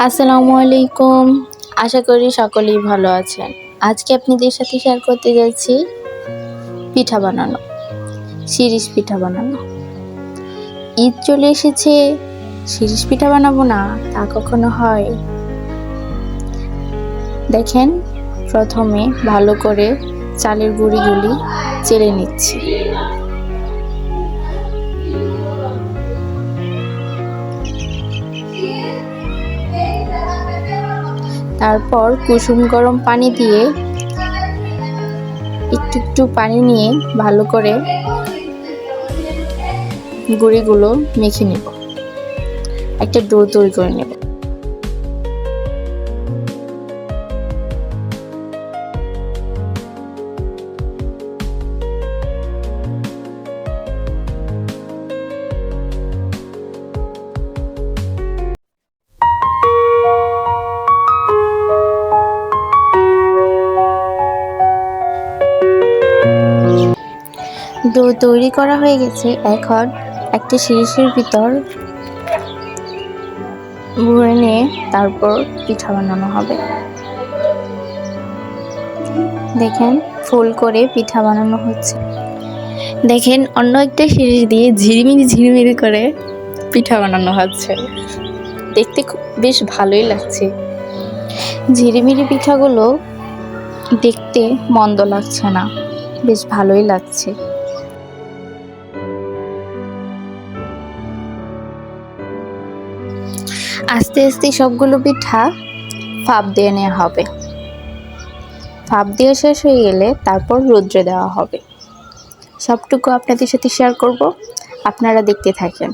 আসসালামু আলাইকুম। আশা করি সকলেই ভালো আছেন। আজকে আপনাদের সাথে শেয়ার করতে যাচ্ছি পিঠা বানানো, শিরিষ পিঠা বানানো। ঈদ চলে এসেছে, শিরিষ পিঠা বানাবো না তা কখনো হয়? দেখেন, প্রথমে ভালো করে চালের গুঁড়িগুলি চেলে নিচ্ছি। তারপর কুসুম গরম পানি দিয়ে একটু পানি নিয়ে ভালো করে গুঁড়িগুলো মেখে নেব, একটা ডো তৈরি করে নেব। ডো তৈরি করা হয়ে গেছে। এখন একটা শিরিষের ভিতর ভরে নিয়ে তারপর পিঠা বানানো হবে। দেখেন, ফুল করে পিঠা বানানো হচ্ছে। দেখেন, অন্য একটা শিরিষ দিয়ে ঝিরিমিরি করে পিঠা বানানো হচ্ছে। দেখতে বেশ ভালোই লাগছে। ঝিরিমিরি পিঠাগুলো দেখতে মন্দ লাগছে না, বেশ ভালোই লাগছে। আস্তে আস্তে সবগুলো পিঠা ভাপ দিয়ে নেওয়া হবে। ভাপ দিয়ে শেষ হয়ে গেলে তারপর রৌদ্রে দেওয়া হবে। সবটুকু আপনাদের সাথে শেয়ার করব, আপনারা দেখতে থাকেন।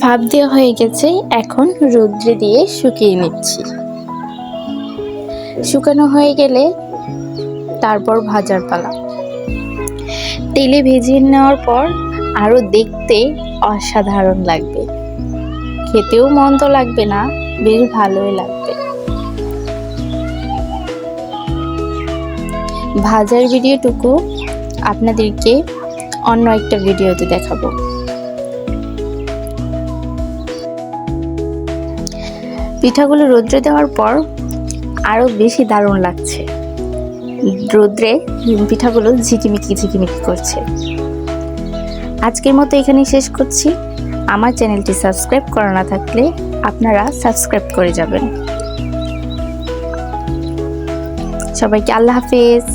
ভাপ দেওয়া হয়ে গেছে, এখন রৌদ্রে দিয়ে শুকিয়ে নিচ্ছি। শুকানো হয়ে গেলে তারপর ভাজার পালা। তেলে ভেজে নেওয়ার পর আরো দেখতে অসাধারণ লাগবে, খেতেও মন্দ লাগবে না, বেশ ভালোই লাগবে। ভাজার ভিডিওটুকু আপনাদেরকে অন্য একটা ভিডিওতে দেখাবো। পিঠাগুলো রৌদ্রে দেওয়ার পর আরো বেশি দারুণ লাগছে। রৌদ্রে পিঠাগুলো ঝিকিমিকি করছে। আজকের মতো এখানেই শেষ করছি। আমার চ্যানেলটি সাবস্ক্রাইব করা না থাকলে আপনারা সাবস্ক্রাইব করে যাবেন। সবাইকে আল্লাহ হাফেজ।